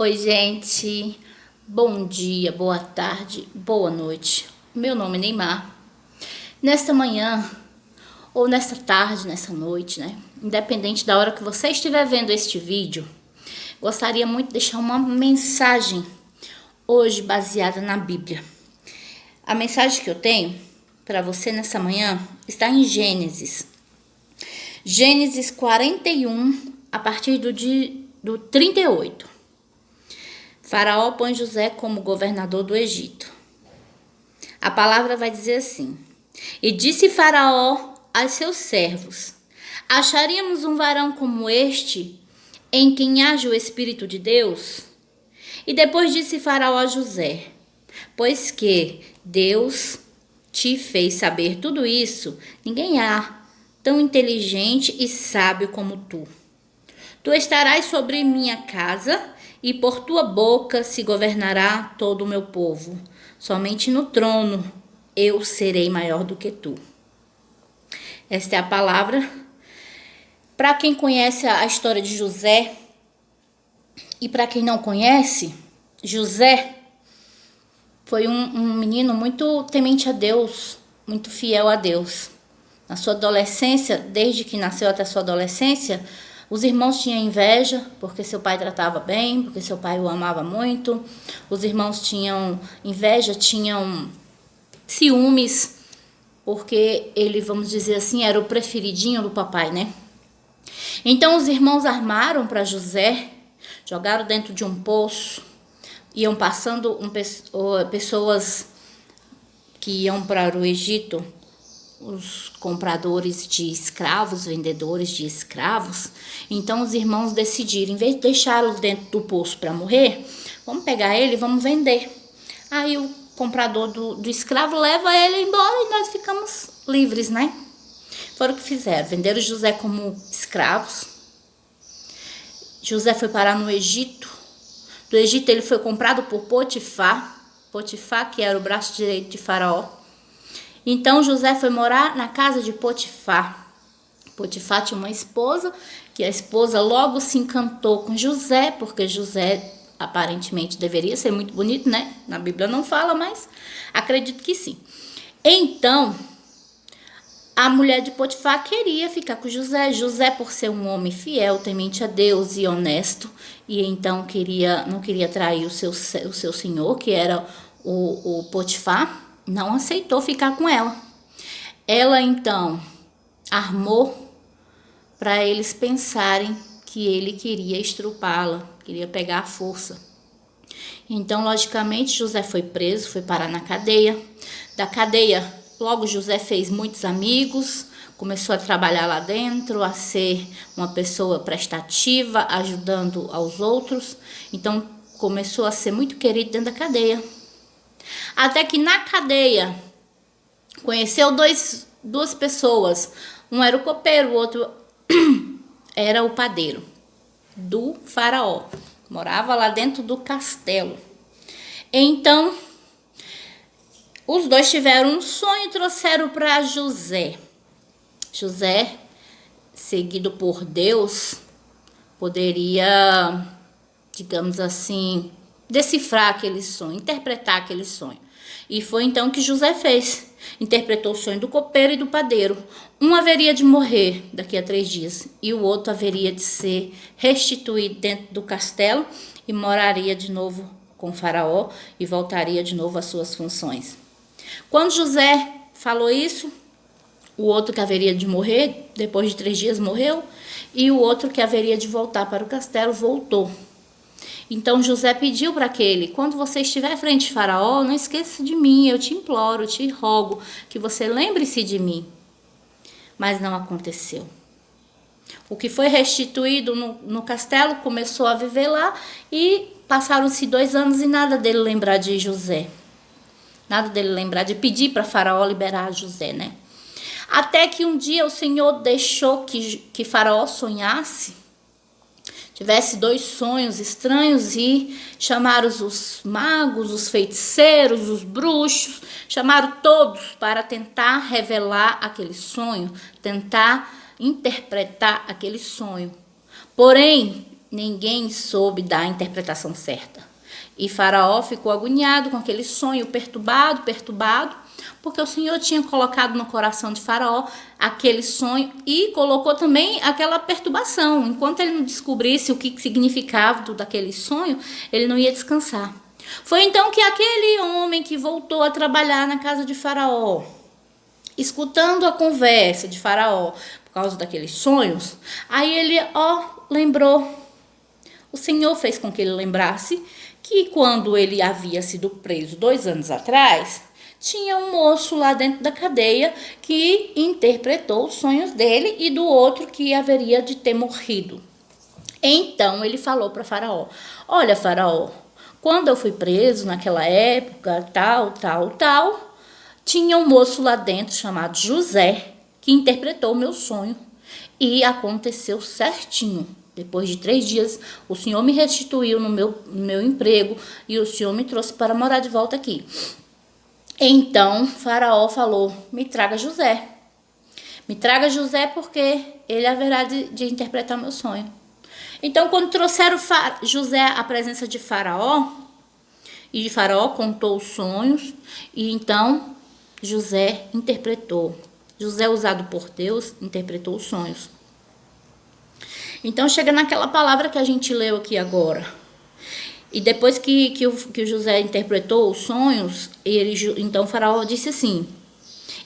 Oi, gente. Bom dia, boa tarde, boa noite. Meu nome é Neymar. Nesta manhã, ou nesta tarde, nessa noite, né? Independente da hora que você estiver vendo este vídeo, gostaria muito de deixar uma mensagem hoje baseada na Bíblia. A mensagem que eu tenho para você nessa manhã está em Gênesis. Gênesis 41, a partir do 38. Faraó põe José como governador do Egito. A palavra vai dizer assim: E disse Faraó aos seus servos: Acharíamos um varão como este, em quem haja o Espírito de Deus? E depois disse Faraó a José: Pois que Deus te fez saber tudo isso, ninguém há tão inteligente e sábio como tu. Tu estarás sobre minha casa, e por tua boca se governará todo o meu povo. Somente no trono eu serei maior do que tu. Esta é a palavra. Para quem conhece a história de José, e para quem não conhece, José foi um menino muito temente a Deus, muito fiel a Deus. Na sua adolescência, desde que nasceu até a sua adolescência, os irmãos tinham inveja, porque seu pai tratava bem, porque seu pai o amava muito. Os irmãos tinham inveja, tinham ciúmes, porque ele, vamos dizer assim, era o preferidinho do papai, né? Então os irmãos armaram para José, jogaram dentro de um poço, iam passando pessoas que iam para o Egito, os compradores de escravos, vendedores de escravos. Então os irmãos decidiram, em vez de deixá-lo dentro do poço para morrer, vamos pegar ele e vamos vender. Aí o comprador do escravo leva ele embora e nós ficamos livres, né? Foi o que fizeram, venderam José como escravos. José foi parar no Egito. Do Egito ele foi comprado por Potifar, que era o braço direito de Faraó. Então José foi morar na casa de Potifar. Potifar tinha uma esposa, que a esposa logo se encantou com José, porque José aparentemente deveria ser muito bonito, né? Na Bíblia não fala, mas acredito que sim. Então, a mulher de Potifar queria ficar com José. José, por ser um homem fiel, temente a Deus e honesto, e então não queria trair o seu senhor, que era o Potifar, não aceitou ficar com ela. Ela então armou para eles pensarem que ele queria estrupá-la, queria pegar a força. Então, logicamente, José foi preso, foi parar na cadeia. Da cadeia, logo José fez muitos amigos, começou a trabalhar lá dentro, a ser uma pessoa prestativa, ajudando aos outros. Então, começou a ser muito querido dentro da cadeia. Até que na cadeia conheceu duas pessoas. Um era o copeiro, o outro era o padeiro do Faraó. Morava lá dentro do castelo. Então, os dois tiveram um sonho e trouxeram para José. José, seguido por Deus, poderia, digamos assim, decifrar aquele sonho, interpretar aquele sonho. E foi então que José fez. Interpretou o sonho do copeiro e do padeiro. Um haveria de morrer daqui a 3 dias e o outro haveria de ser restituído dentro do castelo e moraria de novo com Faraó e voltaria de novo às suas funções. Quando José falou isso, o outro que haveria de morrer, depois de 3 dias morreu, e o outro que haveria de voltar para o castelo voltou. Então José pediu para aquele: quando você estiver frente de Faraó, não esqueça de mim, eu te imploro, eu te rogo que você lembre-se de mim. Mas não aconteceu. O que foi restituído no castelo começou a viver lá e passaram-se 2 anos e nada dele lembrar de José. Nada dele lembrar de pedir para Faraó liberar José, né? Até que um dia o Senhor deixou que Faraó sonhasse, tivesse 2 sonhos estranhos e chamaram os magos, os feiticeiros, os bruxos, chamaram todos para tentar revelar aquele sonho, tentar interpretar aquele sonho. Porém, ninguém soube dar a interpretação certa. E Faraó ficou agoniado com aquele sonho, perturbado, porque o Senhor tinha colocado no coração de Faraó aquele sonho e colocou também aquela perturbação. Enquanto ele não descobrisse o que significava tudo aquele sonho, ele não ia descansar. Foi então que aquele homem que voltou a trabalhar na casa de Faraó, escutando a conversa de Faraó por causa daqueles sonhos, aí ele lembrou. O Senhor fez com que ele lembrasse que quando ele havia sido preso 2 anos atrás, tinha um moço lá dentro da cadeia que interpretou os sonhos dele e do outro que haveria de ter morrido. Então ele falou para Faraó: olha, Faraó, quando eu fui preso naquela época, tal, tinha um moço lá dentro chamado José que interpretou o meu sonho e aconteceu certinho. Depois de 3 dias, o Senhor me restituiu no meu emprego e o Senhor me trouxe para morar de volta aqui. Então, Faraó falou: me traga José. Me traga José porque ele haverá de interpretar meu sonho. Então, quando trouxeram José à presença de Faraó, e Faraó contou os sonhos, e então José interpretou. José, usado por Deus, interpretou os sonhos. Então, chega naquela palavra que a gente leu aqui agora. E depois que o José interpretou os sonhos, então Faraó disse assim: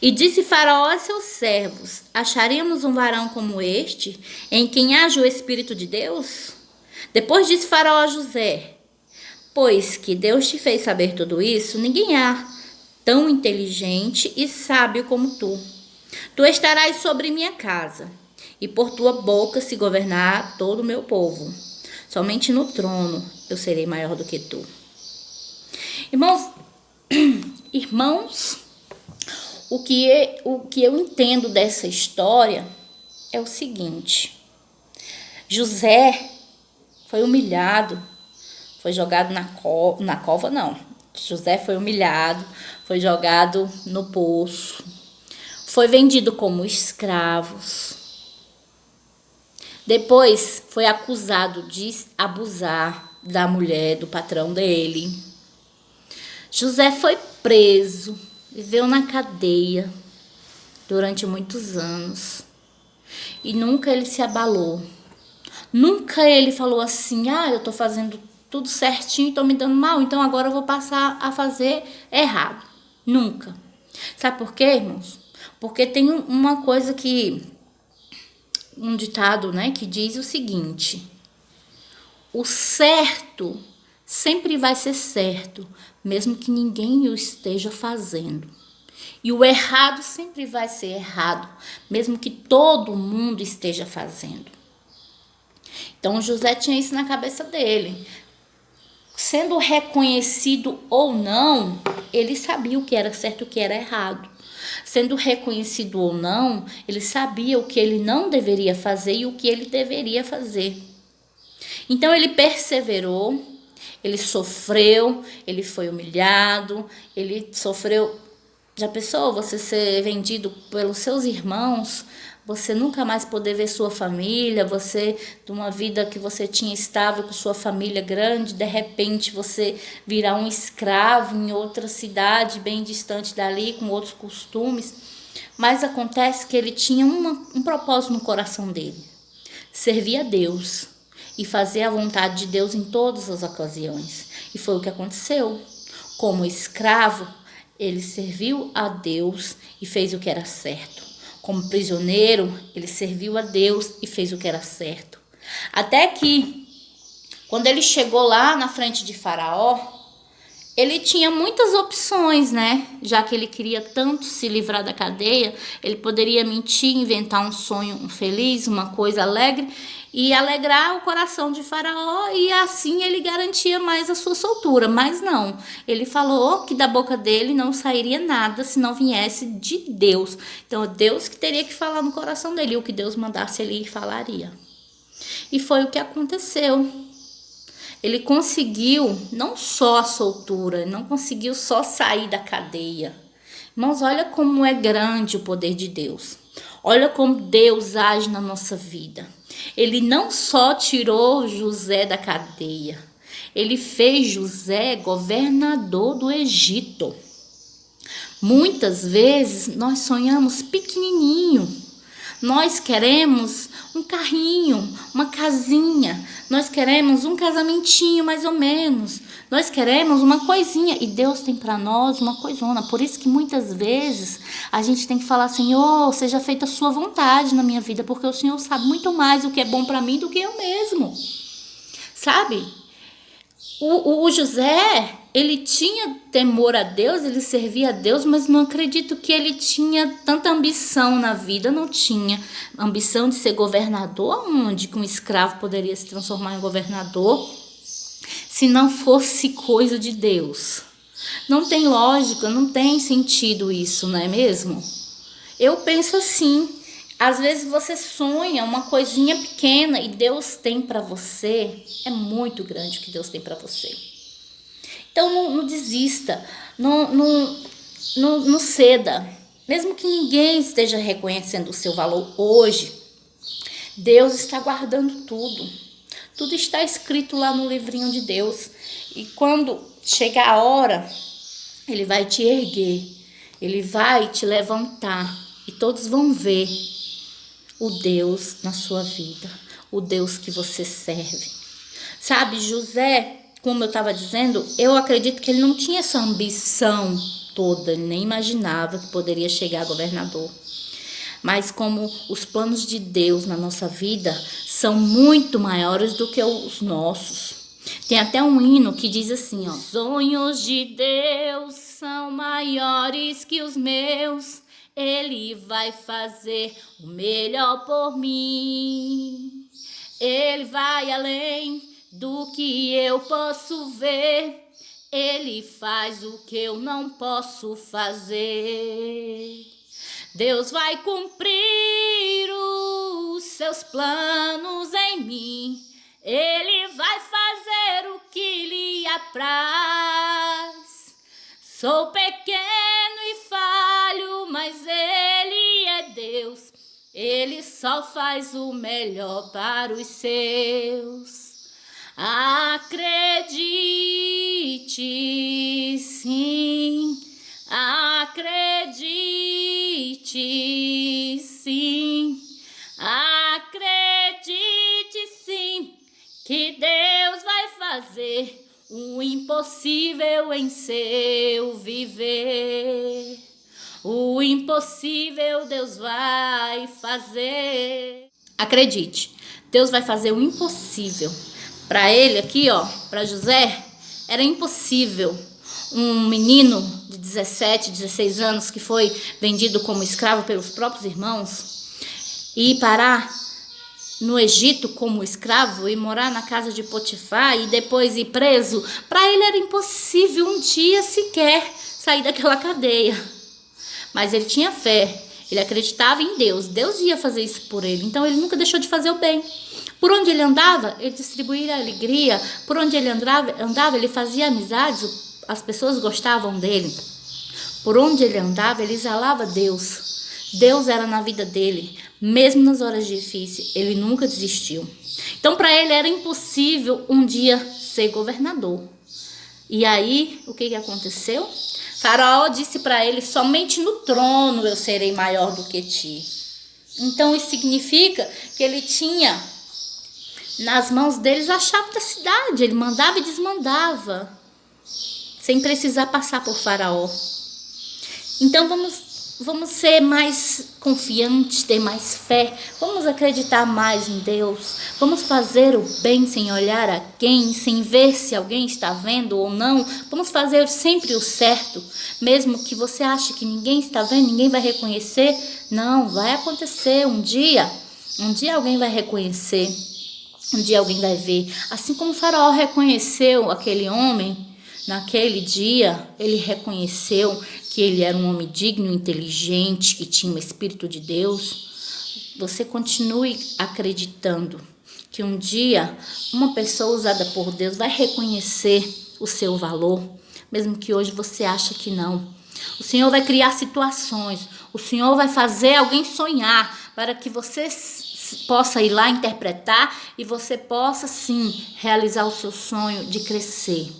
e disse Faraó a seus servos: acharíamos um varão como este, em quem haja o Espírito de Deus? Depois disse Faraó a José: pois que Deus te fez saber tudo isso, ninguém há tão inteligente e sábio como tu. Tu estarás sobre minha casa, e por tua boca se governar todo o meu povo. Somente no trono eu serei maior do que tu. Irmãos, o que eu entendo dessa história é o seguinte: José foi humilhado, foi jogado na cova, não. José foi humilhado, foi jogado no poço, foi vendido como escravos. Depois foi acusado de abusar da mulher, do patrão dele. José foi preso, viveu na cadeia durante muitos anos. E nunca ele se abalou. Nunca ele falou assim: eu tô fazendo tudo certinho e tô me dando mal, então agora eu vou passar a fazer errado. Nunca. Sabe por quê, irmãos? Porque tem uma coisa um ditado, né, que diz o seguinte: o certo sempre vai ser certo, mesmo que ninguém o esteja fazendo. E o errado sempre vai ser errado, mesmo que todo mundo esteja fazendo. Então José tinha isso na cabeça dele. Sendo reconhecido ou não, ele sabia o que era certo e o que era errado. Sendo reconhecido ou não, ele sabia o que ele não deveria fazer e o que ele deveria fazer. Então ele perseverou, ele sofreu, ele foi humilhado, ele sofreu. Já pensou você ser vendido pelos seus irmãos, você nunca mais poder ver sua família, você de uma vida que você tinha estável com sua família grande, de repente você virar um escravo em outra cidade bem distante dali, com outros costumes. Mas acontece que ele tinha um propósito no coração dele: servir a Deus e fazer a vontade de Deus em todas as ocasiões. E foi o que aconteceu. Como escravo, ele serviu a Deus e fez o que era certo. Como prisioneiro, ele serviu a Deus e fez o que era certo. Até que, quando ele chegou lá na frente de Faraó, ele tinha muitas opções, né? Já que ele queria tanto se livrar da cadeia, ele poderia mentir, inventar um sonho feliz, uma coisa alegre, e alegrar o coração de Faraó, e assim ele garantia mais a sua soltura. Mas não, ele falou que da boca dele não sairia nada se não viesse de Deus. Então é Deus que teria que falar no coração dele, e o que Deus mandasse ele falaria. E foi o que aconteceu. Ele conseguiu não só a soltura, não conseguiu só sair da cadeia. Irmãos, olha como é grande o poder de Deus. Olha como Deus age na nossa vida. Ele não só tirou José da cadeia, ele fez José governador do Egito. Muitas vezes nós sonhamos pequenininho. Nós queremos um carrinho, uma casinha. Nós queremos um casamentinho mais ou menos. Nós queremos uma coisinha e Deus tem para nós uma coisona. Por isso que muitas vezes a gente tem que falar: Senhor, seja feita a sua vontade na minha vida, porque o Senhor sabe muito mais o que é bom para mim do que eu mesmo. Sabe? O José, ele tinha temor a Deus, ele servia a Deus, mas não acredito que ele tinha tanta ambição na vida. Não tinha ambição de ser governador, onde que um escravo poderia se transformar em governador, se não fosse coisa de Deus. Não tem lógica, não tem sentido isso, não é mesmo? Eu penso assim. Às vezes você sonha uma coisinha pequena e Deus tem para você, é muito grande o que Deus tem para você. Então não desista, não ceda. Mesmo que ninguém esteja reconhecendo o seu valor hoje, Deus está guardando tudo. Tudo está escrito lá no livrinho de Deus. E quando chegar a hora, Ele vai te erguer, Ele vai te levantar e todos vão ver o Deus na sua vida, o Deus que você serve. Sabe, José, como eu estava dizendo, eu acredito que ele não tinha essa ambição toda, ele nem imaginava que poderia chegar a governador. Mas como os planos de Deus na nossa vida são muito maiores do que os nossos. Tem até um hino que diz assim, ó: sonhos de Deus são maiores que os meus. Ele vai fazer o melhor por mim. Ele vai além do que eu posso ver. Ele faz o que eu não posso fazer. Deus vai cumprir os seus planos em mim. Ele vai fazer o que lhe apraz. Sou pequeno e falho, mas Ele é Deus. Ele só faz o melhor para os seus. Acredite sim, acredite sim, acredite sim, que Deus vai fazer o impossível em seu viver. O impossível Deus vai fazer. Acredite, Deus vai fazer o impossível. Para ele aqui, ó, para José, era impossível um menino de 17, 16 anos que foi vendido como escravo pelos próprios irmãos e parar no Egito como escravo e morar na casa de Potifar e depois ir preso. Para ele era impossível um dia sequer sair daquela cadeia. Mas ele tinha fé, ele acreditava em Deus. Deus ia fazer isso por ele, então ele nunca deixou de fazer o bem. Por onde ele andava, ele distribuía alegria. Por onde ele andava, ele fazia amizades, as pessoas gostavam dele. Por onde ele andava, ele exalava Deus. Deus era na vida dele, mesmo nas horas difíceis, ele nunca desistiu. Então, para ele era impossível um dia ser governador. E aí, o que aconteceu? Faraó disse para ele: somente no trono eu serei maior do que ti. Então, isso significa que ele tinha nas mãos dele a chave da cidade. Ele mandava e desmandava, sem precisar passar por Faraó. Então, vamos ser mais confiantes, ter mais fé. Vamos acreditar mais em Deus. Vamos fazer o bem sem olhar a quem, sem ver se alguém está vendo ou não. Vamos fazer sempre o certo. Mesmo que você ache que ninguém está vendo, ninguém vai reconhecer. Não, vai acontecer um dia alguém vai reconhecer. Um dia alguém vai ver. Assim como o Faraó reconheceu aquele homem, naquele dia ele reconheceu que ele era um homem digno, inteligente, que tinha o Espírito de Deus. Você continue acreditando que um dia uma pessoa usada por Deus vai reconhecer o seu valor, mesmo que hoje você ache que não. O Senhor vai criar situações, o Senhor vai fazer alguém sonhar para que você possa ir lá interpretar e você possa sim realizar o seu sonho de crescer.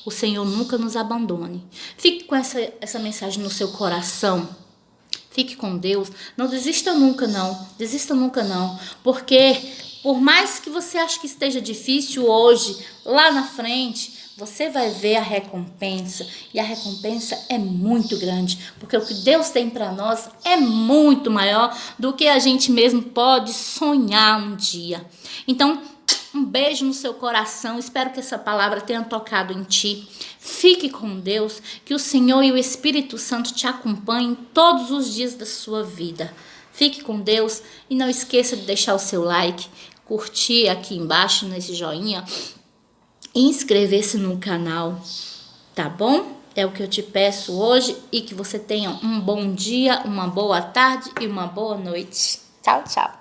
O Senhor nunca nos abandone. Fique com essa mensagem no seu coração. Fique com Deus. Não desista nunca não. Desista nunca não. Porque por mais que você ache que esteja difícil hoje, lá na frente, você vai ver a recompensa. E a recompensa é muito grande. Porque o que Deus tem para nós é muito maior do que a gente mesmo pode sonhar um dia. Então, um beijo no seu coração. Espero que essa palavra tenha tocado em ti. Fique com Deus. Que o Senhor e o Espírito Santo te acompanhem todos os dias da sua vida. Fique com Deus. E não esqueça de deixar o seu like, curtir aqui embaixo nesse joinha e inscrever-se no canal. Tá bom? É o que eu te peço hoje. E que você tenha um bom dia, uma boa tarde e uma boa noite. Tchau, tchau.